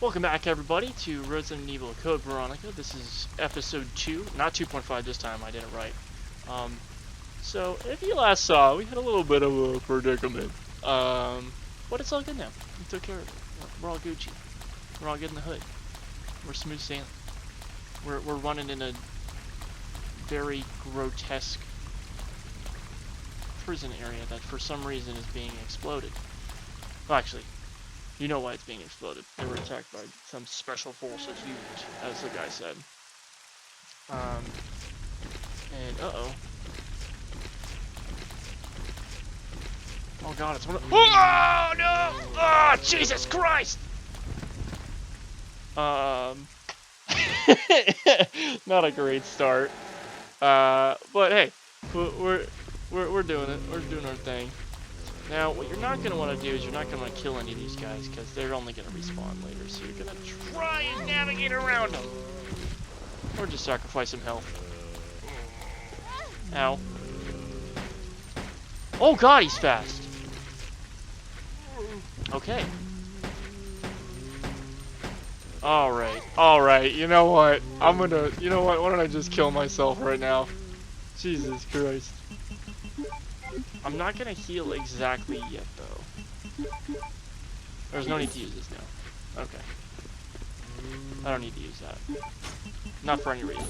Welcome back, everybody, to Resident Evil Code Veronica. This is episode 2, not 2.5 this time, I did it right. So, if you last saw, we had a little bit of a predicament. But it's all good now. We took care of it. We're all Gucci. We're all good in the hood. We're smooth sailing. We're running in a very grotesque prison area that for some reason is being exploded. Well, actually, you know why it's being exploded. They were attacked by some special forces unit, as the guy said. And uh-oh. Oh god, it's one of— oh no! Oh, Jesus Christ! Not a great start. But hey, we're doing it. We're doing our thing. Now, what you're not gonna want to do is you're not gonna want to kill any of these guys because they're only gonna respawn later. So you're gonna try and navigate around them, or just sacrifice some health. Ow! Oh god, he's fast. Okay. Alright, you know what? You know what? Why don't I just kill myself right now? Jesus Christ. I'm not gonna heal exactly yet, though. There's no need to use this now. Okay. I don't need to use that. Not for any reason.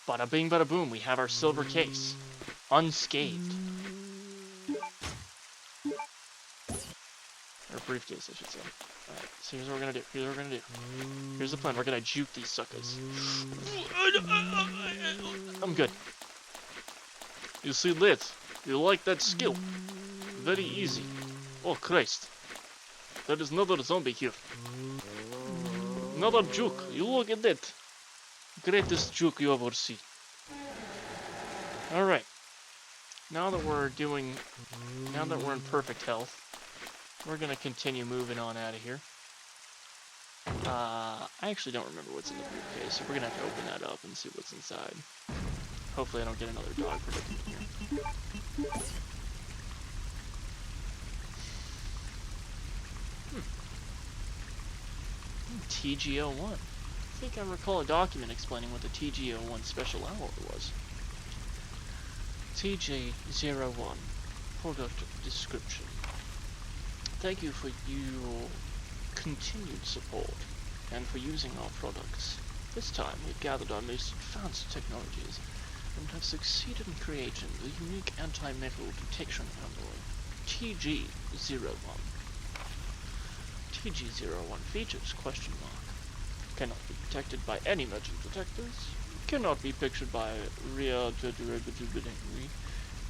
Bada bing, bada boom, we have our silver case. Unscathed. Or briefcase, I should say. Alright, so here's what we're gonna do. Here's the plan. We're gonna juke these suckers. I'm good. You see that? You like that skill? Very easy. Oh Christ. There is another zombie here. Another juke. You look at that. Greatest juke you ever see. Alright. Now that we're in perfect health, we're gonna continue moving on out of here. I actually don't remember what's in the briefcase, so we're gonna have to open that up and see what's inside. Hopefully I don't get another dog predicament here. TG-01. I think I recall a document explaining what the TG-01 special alloy was. TG-01. Product description. Thank you for your continued support and for using our products. This time we've gathered our most advanced technologies and have succeeded in creating the unique anti-metal detection alloy TG-01. TG-01 features ? Cannot be detected by any metal detectors. Cannot be pictured by rear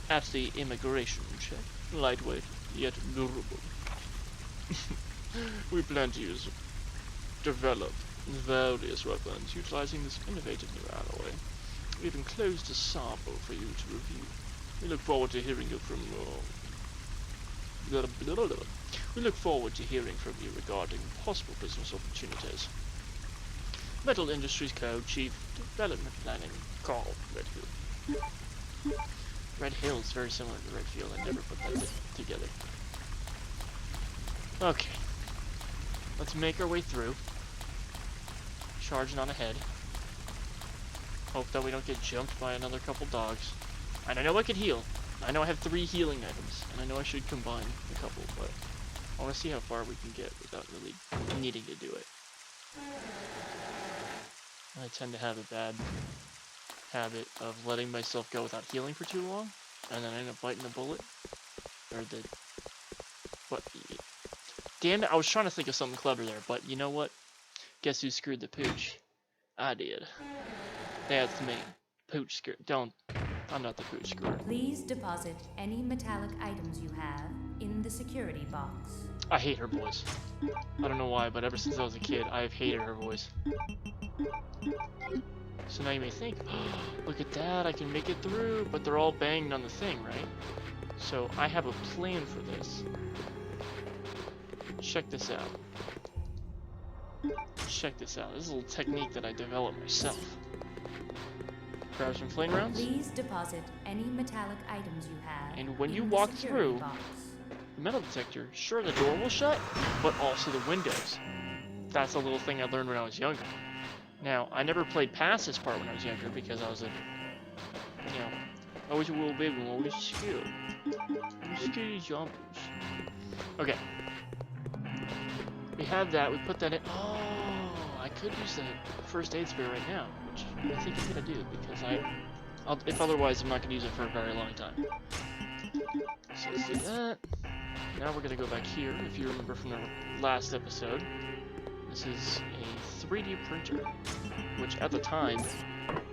at the immigration check. Lightweight yet durable. We plan to develop various weapons utilizing this innovative new alloy. We've enclosed a sample for you to review. We look forward to hearing from you regarding possible business opportunities. Metal Industries Co. Chief Development Planning, Carl Redhill. Red Hill is very similar to Redfield. I never put that together. Okay. Let's make our way through. Charging on ahead. Hope that we don't get jumped by another couple dogs. And I know I can heal. I know I have 3 healing items. And I know I should combine a couple, but I want to see how far we can get without really needing to do it. I tend to have a bad habit of letting myself go without healing for too long, and then I end up biting the bullet. Or the... what? Damn it, I was trying to think of something clever there, but you know what? Guess who screwed the pooch? I did. That's me. Pooch screwed. Don't. I'm not the pooch screwer. Please deposit any metallic items you have in the security box. I hate her voice. I don't know why, but ever since I was a kid, I've hated her voice. So now you may think, oh, look at that, I can make it through, but they're all banged on the thing, right? So I have a plan for this. Check this out. Check this out. This is a little technique that I developed myself. Grab some flame rounds. Please deposit any metallic items you have. And when you in walk the security through, box. metal detector, sure, the door will shut, but also the windows. That's a little thing I learned when I was younger. Now, I never played past this part when I was younger because I was I was a little big one, always scared. I'm scared of zombies. Okay. We have that, we put that in. Oh, I could use the first aid spray right now, which I think I'm gonna do because if otherwise I'm not gonna use it for a very long time. So let's do that. Now we're gonna go back here, if you remember from the last episode. This is a 3D printer, which at the time,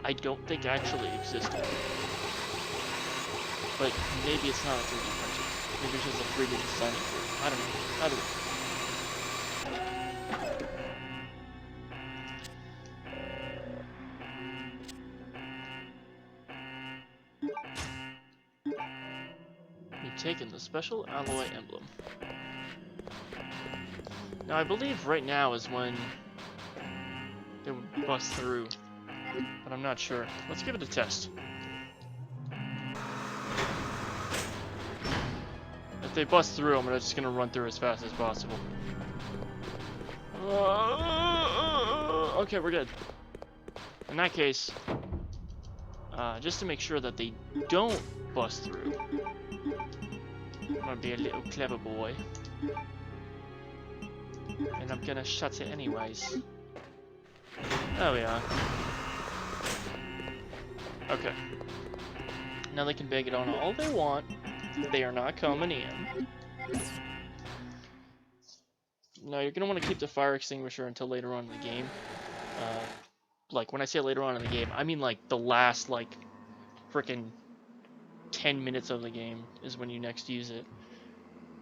I don't think actually existed. But maybe it's not a 3D printer. Maybe it's just a 3D designing tool. I don't know. Either way. You've taken the special alloy emblem. Now I believe right now is when they would bust through, but I'm not sure. Let's give it a test. If they bust through, I'm just gonna run through as fast as possible. Okay, we're good. In that case, just to make sure that they don't bust through, I'm gonna be a little clever boy. And I'm gonna shut it anyways. There we are. Okay. Now they can beg it on all they want. They are not coming in. Now you're gonna want to keep the fire extinguisher until later on in the game. Like when I say later on in the game, I mean like the last like frickin' 10 minutes of the game is when you next use it.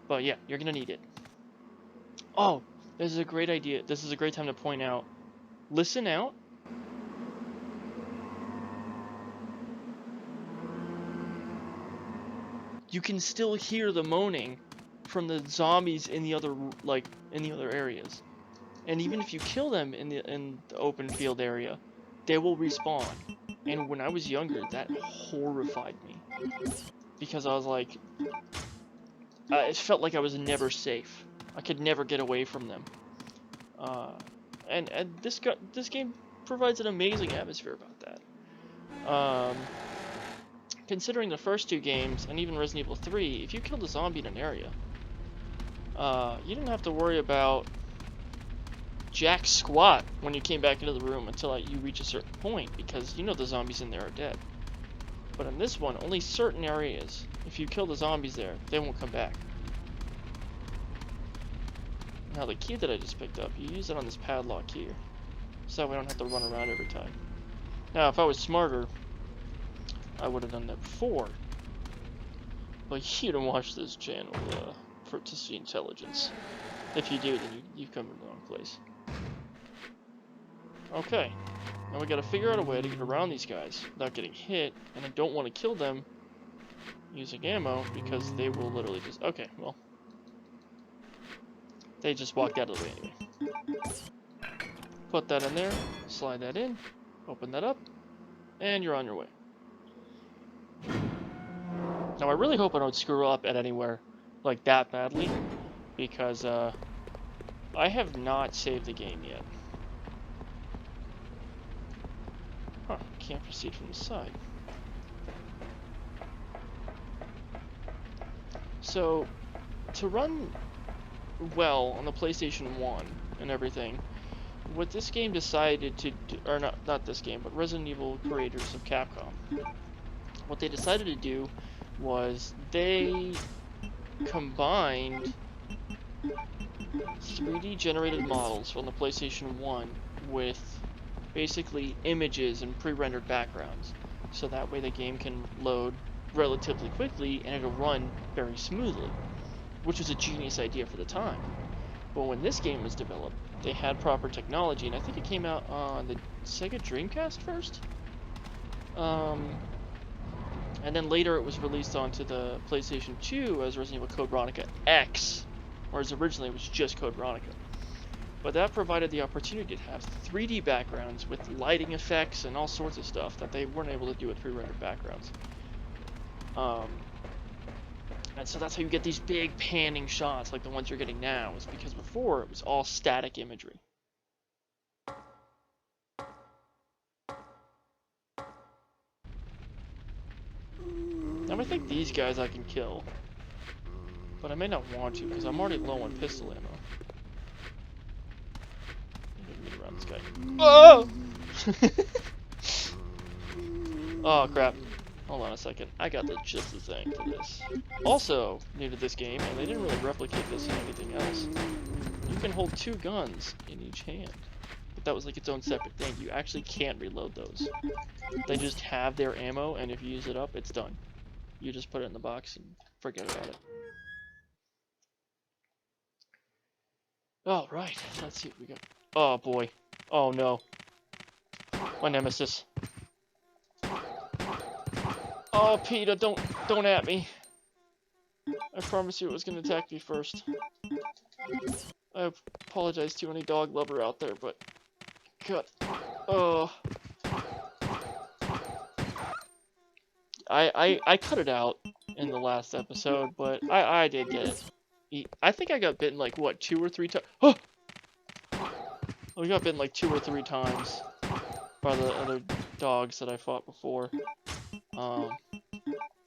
But yeah, you're gonna need it. Oh, this is a great idea. This is a great time to point out. Listen out. You can still hear the moaning from the zombies in the other areas. And even if you kill them in the open field area, they will respawn. And when I was younger, that horrified me. Because I was like, it felt like I was never safe. I could never get away from them. And this game provides an amazing atmosphere about that. Considering the first two games, and even Resident Evil 3, if you killed a zombie in an area, you didn't have to worry about jack squat when you came back into the room until you reach a certain point, because you know the zombies in there are dead. But in this one, only certain areas, if you kill the zombies there, they won't come back. Now the key that I just picked up, you use it on this padlock here, so we don't have to run around every time. Now if I was smarter, I would have done that before. But you don't watch this channel to see intelligence. If you do, then you've come to the wrong place. Okay, now we gotta figure out a way to get around these guys without getting hit, and I don't want to kill them using ammo because they will literally just... Okay, well, they just walked out of the way anyway. Put that in there, slide that in, open that up, and you're on your way. Now I really hope I don't screw up at anywhere like that badly, because I have not saved the game yet. Huh, can't proceed from the side. So, to run well on the PlayStation 1 and everything, what this game decided to do, or not this game, but Resident Evil creators of Capcom, what they decided to do was they combined 3D generated models from the PlayStation 1 with basically images and pre-rendered backgrounds, so that way the game can load relatively quickly and it'll run very smoothly, which was a genius idea for the time. But when this game was developed, they had proper technology, and I think it came out on the Sega Dreamcast first, and then later it was released onto the PlayStation 2 as Resident Evil Code Veronica X, whereas originally it was just Code Veronica. But that provided the opportunity to have 3D backgrounds with lighting effects and all sorts of stuff that they weren't able to do with pre-rendered backgrounds. And so that's how you get these big panning shots like the ones you're getting now, is because before it was all static imagery. Now I think these guys I can kill, but I may not want to because I'm already low on pistol ammo. Get around this guy. Oh! Oh crap. Hold on a second. I got just the thing for this. Also, new to this game, and they didn't really replicate this in anything else, you can hold 2 guns in each hand. But that was like its own separate thing. You actually can't reload those. They just have their ammo, and if you use it up, it's done. You just put it in the box and forget about it. Alright, let's see what we got. Oh boy. Oh no. My nemesis. Oh, Peter, don't at me. I promise you it was gonna attack me first. I apologize to any dog lover out there, but God. Oh. I cut it out in the last episode, but I did get it. I think I got bitten like what, 2 or 3 times. Oh! We got bitten like 2 or 3 times by the other dogs that I fought before.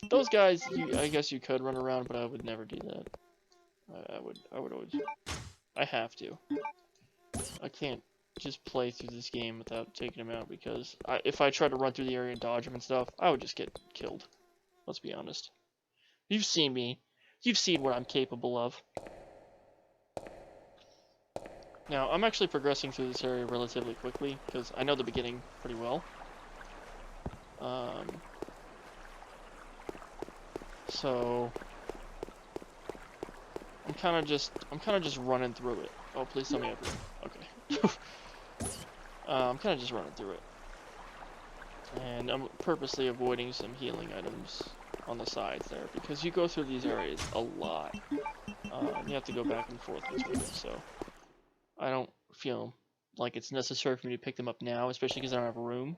Those guys, I guess you could run around, but I would never do that. I would always. I have to. I can't just play through this game without taking them out because if I try to run through the area and dodge them and stuff, I would just get killed. Let's be honest. You've seen me. You've seen what I'm capable of. Now, I'm actually progressing through this area relatively quickly because I know the beginning pretty well. So I'm kind of just running through it. Oh, please tell me I have room. Okay. I'm kind of just running through it. And I'm purposely avoiding some healing items on the sides there because you go through these areas a lot. You have to go back and forth between them, so I don't feel like it's necessary for me to pick them up now, especially because I don't have room.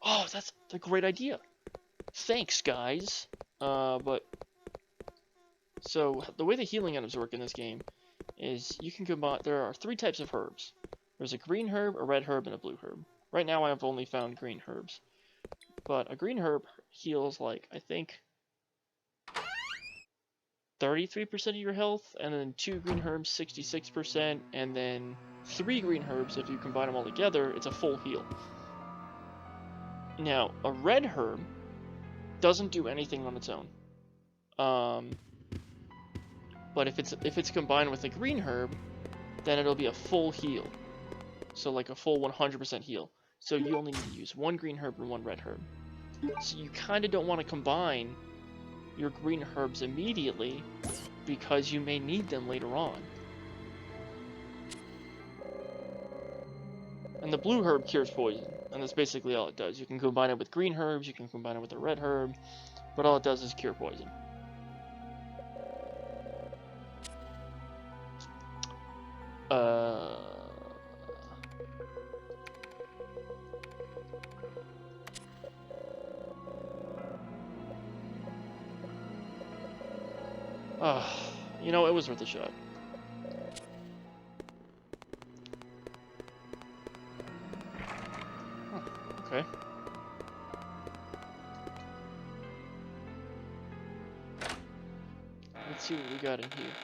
Oh, that's a great idea. Thanks, guys. But so the way the healing items work in this game is you can combine. There are 3 types of herbs. There's a green herb, a red herb, and a blue herb. Right now, I've only found green herbs, but a green herb heals like I think 33% of your health, and then 2 green herbs 66%, and then 3 green herbs if you combine them all together, it's a full heal. Now, a red herb doesn't do anything on its own. But if it's combined with a green herb, then it'll be a full heal. So like a full 100% heal. So you only need to use 1 green herb and 1 red herb. So you kind of don't want to combine your green herbs immediately because you may need them later on. And the blue herb cures poison, and that's basically all it does. You can combine it with green herbs, you can combine it with a red herb, but all it does is cure poison. You know, it was worth a shot. Oh, okay. Let's see what we got in here.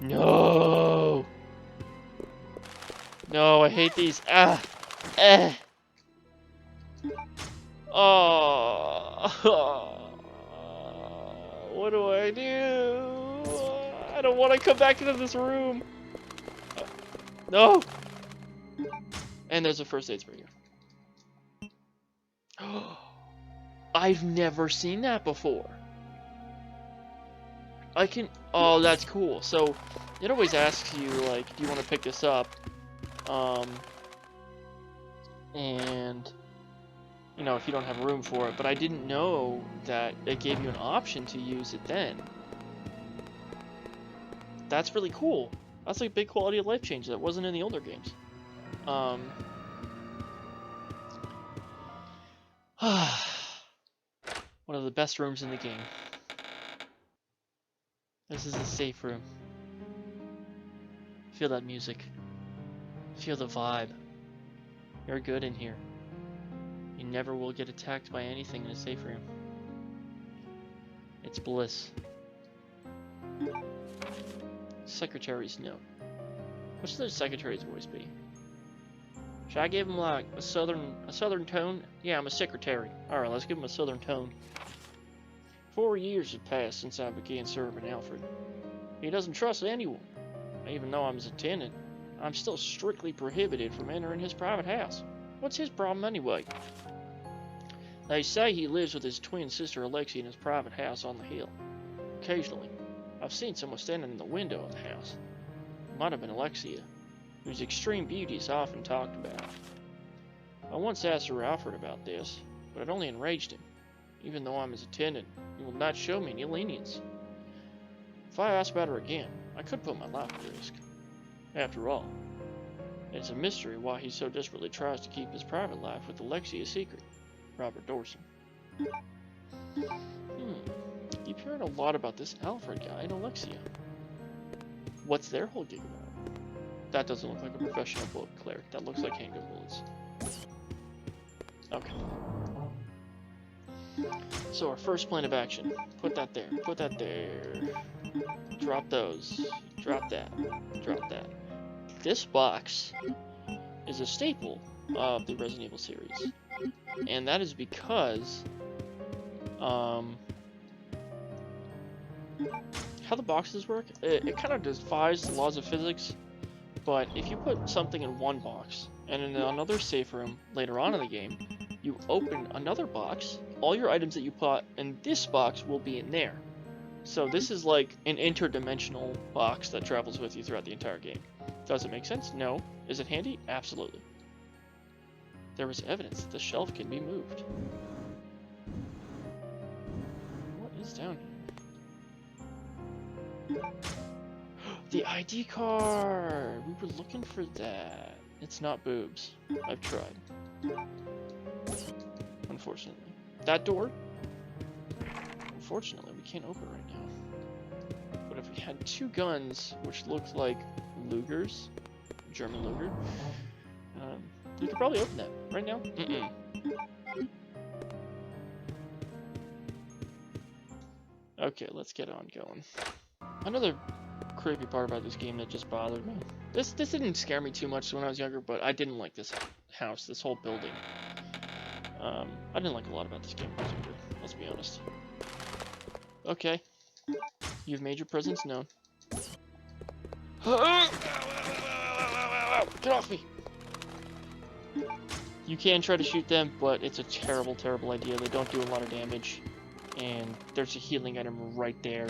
No! No, I hate these. Ah! Eh! Oh! What do I do? I don't want to come back into this room. No! And there's a first aid spray here. I've never seen that before. I can... Oh, that's cool. So, it always asks you, like, do you want to pick this up? And, you know, if you don't have room for it. But I didn't know that it gave you an option to use it then. That's really cool. That's like a big quality of life change that wasn't in the older games. One of the best rooms in the game. This is a safe room. Feel that music. Feel the vibe. You're good in here. You never will get attacked by anything in a safe room. It's bliss. Secretary's note. What should the secretary's voice be? Should I give him like a southern tone? Yeah, I'm a secretary. Alright, let's give him a southern tone. 4 years have passed since I began serving Alfred. He doesn't trust anyone. Even though I'm his attendant, I'm still strictly prohibited from entering his private house. What's his problem anyway? They say he lives with his twin sister Alexia in his private house on the hill. Occasionally, I've seen someone standing in the window of the house. It might have been Alexia, whose extreme beauty is often talked about. I once asked Sir Alfred about this, but it only enraged him. Even though I'm his attendant, he will not show me any lenience. If I ask about her again, I could put my life at risk. After all, it's a mystery why he so desperately tries to keep his private life with Alexia a secret. Robert Dorson. Keep hearing a lot about this Alfred guy and Alexia. What's their whole gig about? That doesn't look like a professional bullet, Claire. That looks like handgun bullets. Okay. So our first plan of action. Put that there. Put that there. Drop those. Drop that. Drop that. This box is a staple of the Resident Evil series. And that is because how the boxes work, it kind of defies the laws of physics, but if you put something in one box and in another safe room later on in the game, you open another box, all your items that you put in this box will be in there. So this is like an interdimensional box that travels with you throughout the entire game. Does it make sense? No. Is it handy? Absolutely. There was evidence that the shelf can be moved. What is down here? The ID card! We were looking for that. It's not boobs. I've tried. Unfortunately. That door? Unfortunately, we can't open right now. But if we had two guns, which looked like Lugers, German Luger, we could probably open that right now. Okay, let's get on going. Another creepy part about this game that just bothered me. This didn't scare me too much when I was younger, but I didn't like this house, this whole building. I didn't like a lot about this game when I was younger, let's be honest. Okay, you've made your presence known. Get off me! You can try to shoot them, but it's a terrible, terrible idea. They don't do a lot of damage. And there's a healing item right there.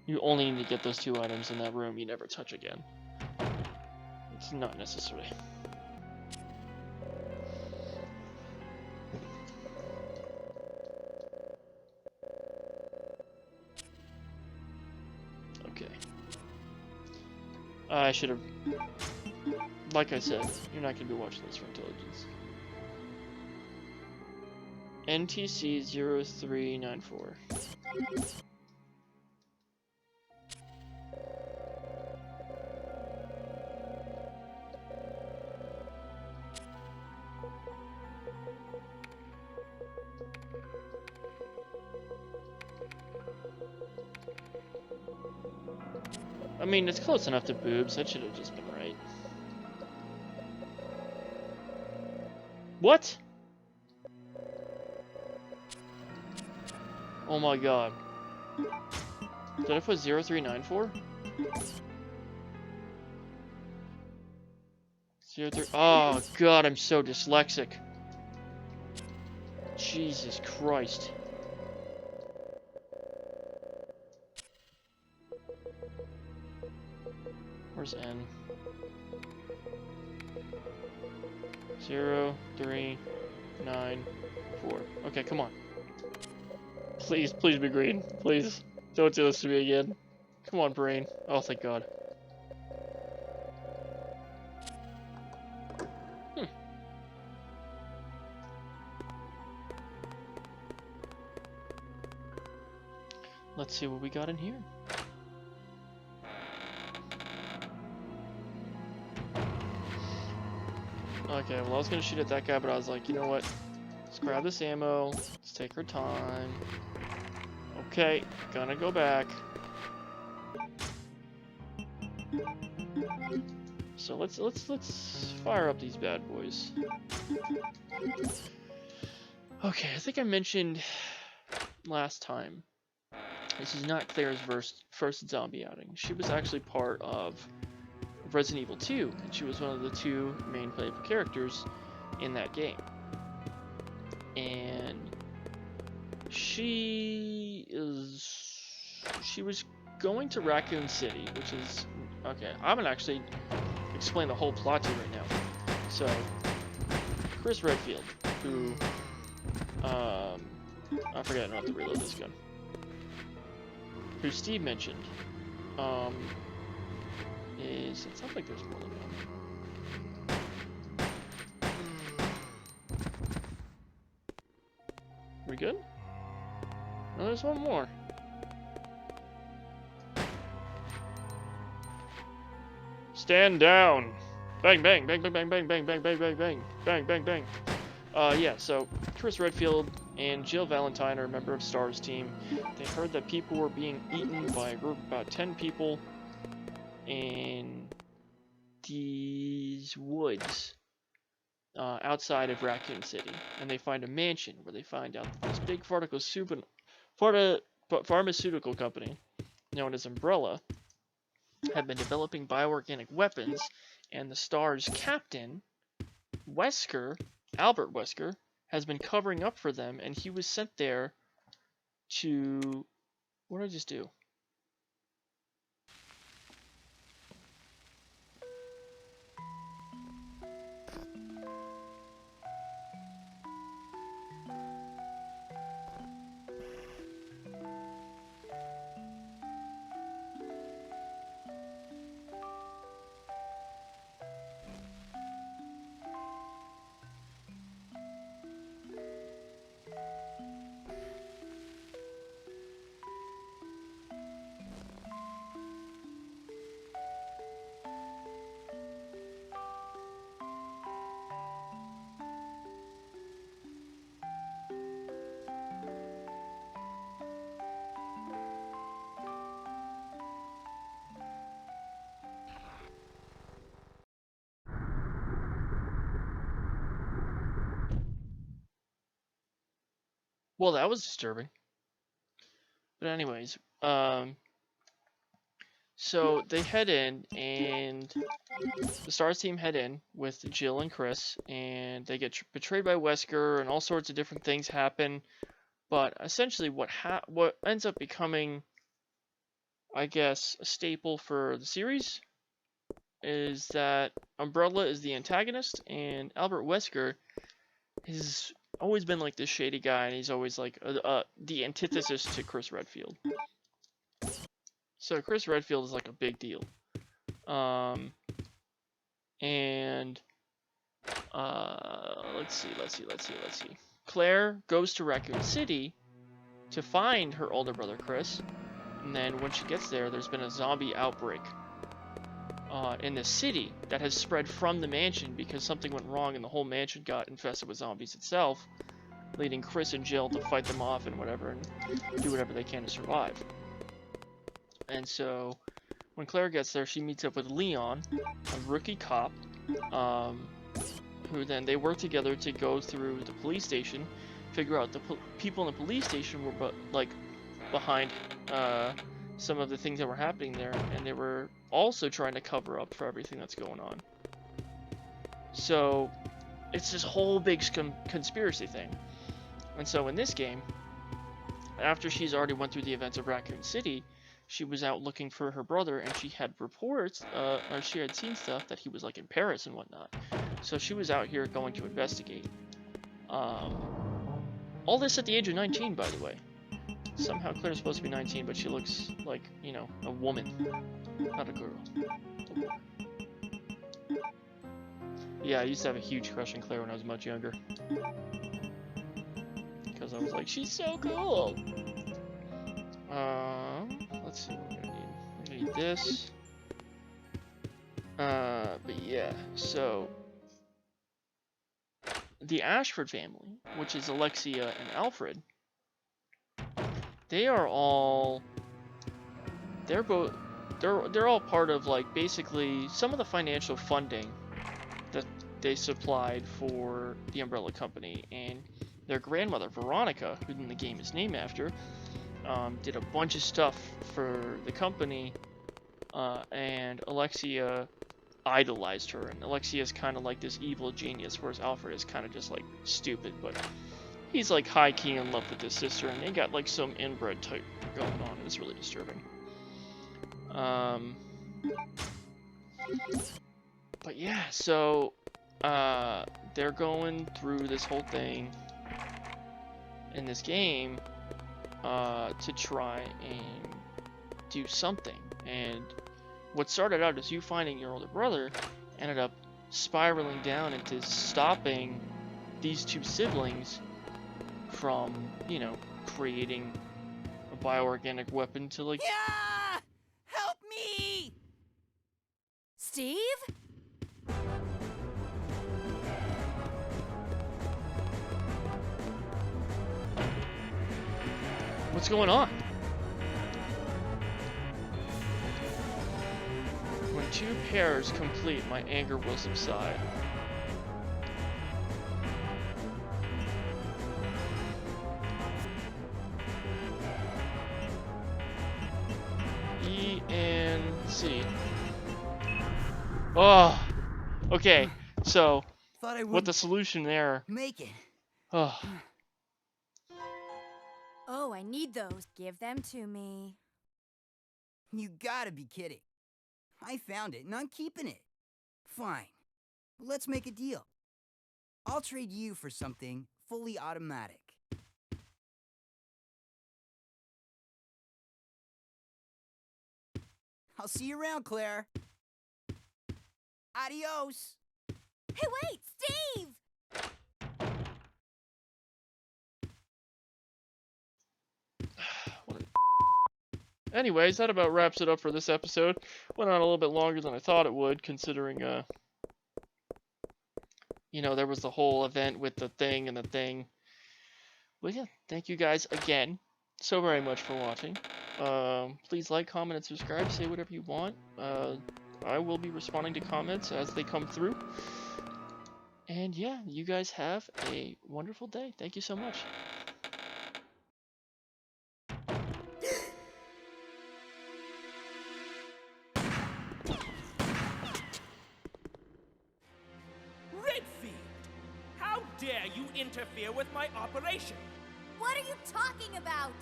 You only need to get those two items in that room you never touch again. It's not necessary. Okay. I should have... Like I said, you're not going to be watching this for intelligence. NTC 0394. I mean, it's close enough to boobs. That should have just been right. What? Oh my god. Did I put 0394? 03... Oh god, I'm so dyslexic. Jesus Christ. Where's N? 0394. Okay, come on. Please, please be green. Please. Don't do this to me again. Come on, brain. Oh, thank God. let's see what we got in here. Okay, well I was gonna shoot at that guy, but I was like, you know what? Let's grab this ammo. Let's take our time. Okay, gonna go back. So let's fire up these bad boys. Okay, I think I mentioned last time. This is not Claire's first zombie outing. She was actually part of Resident Evil 2, and she was one of the two main playable characters in that game. And she was going to Raccoon City, which is okay. I'm gonna actually explain the whole plot to you right now. So, Chris Redfield, who I forget not to reload this gun, who Steve mentioned, it sounds like there's more than one. We good? No, there's one more. Stand down. Bang, bang, bang, bang, bang, bang, bang, bang, bang, bang, bang, bang, bang, bang. Yeah, so Chris Redfield and Jill Valentine are a member of STAR's team. They heard that people were being eaten by a group of about 10 people in these woods outside of Raccoon City. And they find a mansion where they find out that this big pharmaceutical company known as Umbrella had been developing bioorganic weapons, and the STAR's captain, Albert Wesker, has been covering up for them, and he was sent there to... What did I just do? Well, that was disturbing. But anyways, so they head in, and the STARS team head in with Jill and Chris, and they get betrayed by Wesker, and all sorts of different things happen. But essentially, what ends up becoming, I guess, a staple for the series is that Umbrella is the antagonist, and Albert Wesker has always been like this shady guy, and he's always like the antithesis to Chris Redfield. So Chris Redfield is like a big deal. And let's see. Claire goes to Raccoon City to find her older brother Chris, and then when she gets there, there's been a zombie outbreak in the city that has spread from the mansion because something went wrong and the whole mansion got infested with zombies itself, leading Chris and Jill to fight them off and whatever, and do whatever they can to survive. And so when Claire gets there, she meets up with Leon, a rookie cop, who then they work together to go through the police station, figure out the people in the police station were behind some of the things that were happening there, and they were also trying to cover up for everything that's going on. So it's this whole big conspiracy thing. And so in this game, after she's already went through the events of Raccoon City, she was out looking for her brother, and she had reports, or she had seen stuff that he was like in Paris and whatnot. So she was out here going to investigate. All this at the age of 19, by the way. Somehow Claire's supposed to be 19, but she looks like, you know, a woman, not a girl. Yeah, I used to have a huge crush on Claire when I was much younger. Because I was like, she's so cool! Let's see what we're gonna need. We're gonna need this. But yeah, so the Ashford family, which is Alexia and Alfred, they are all they're both they're all part of like basically some of the financial funding that they supplied for the Umbrella Company, and their grandmother Veronica, who the game is named after, did a bunch of stuff for the company, and Alexia idolized her, and Alexia is kind of like this evil genius, whereas Alfred is kind of just like stupid, but he's like high-key in love with his sister, and they got like some inbred type going on. It's really disturbing. But yeah, so they're going through this whole thing in this game to try and do something. And what started out as you finding your older brother ended up spiraling down into stopping these two siblings from, you know, creating a bioorganic weapon to like... Yeah! Help me! Steve? What's going on? When two pairs complete, my anger will subside. E and C. Oh, okay. So, Thought I what would the solution there? make it. Oh, Oh, I need those. Give them to me. You gotta be kidding. I found it and I'm keeping it. Fine. Let's make a deal. I'll trade you for something fully automatic. I'll see you around, Claire. Adios. Hey, wait, Steve! what a... Anyways, that about wraps it up for this episode. Went on a little bit longer than I thought it would, considering, you know, there was the whole event with the thing and the thing. But yeah, thank you guys again so very much for watching. Please like, comment, and subscribe. Say whatever you want. I will be responding to comments as they come through. And yeah, you guys have a wonderful day. Thank you so much. Redfield! How dare you interfere with my operation? What are you talking about?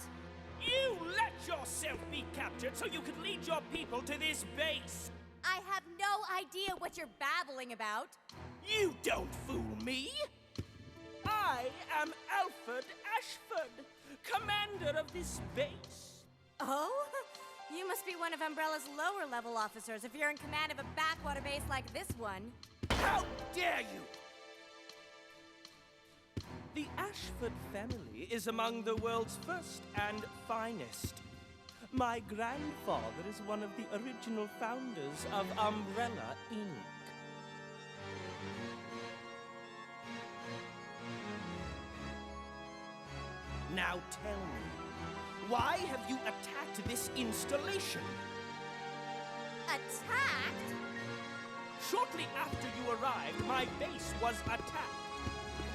You let yourself be captured so you could lead your people to this base! I have no idea what you're babbling about. You don't fool me! I am Alfred Ashford, commander of this base. Oh? You must be one of Umbrella's lower-level officers if you're in command of a backwater base like this one. How dare you! The Ashford family is among the world's first and finest. My grandfather is one of the original founders of Umbrella, Inc. Now tell me, why have you attacked this installation? Attacked? Shortly after you arrived, my base was attacked.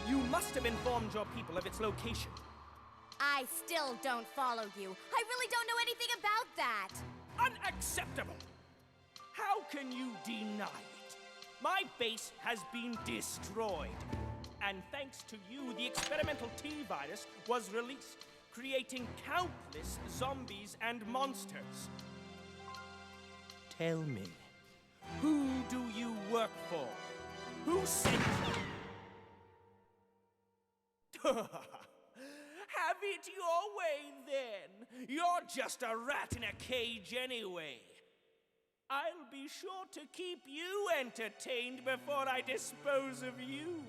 You must have informed your people of its location. I still don't follow you. I really don't know anything about that. Unacceptable! How can you deny it? My base has been destroyed. And thanks to you, the experimental T-virus was released, creating countless zombies and monsters. Tell me, who do you work for? Who sent you? Have it your way, then. You're just a rat in a cage anyway. I'll be sure to keep you entertained before I dispose of you.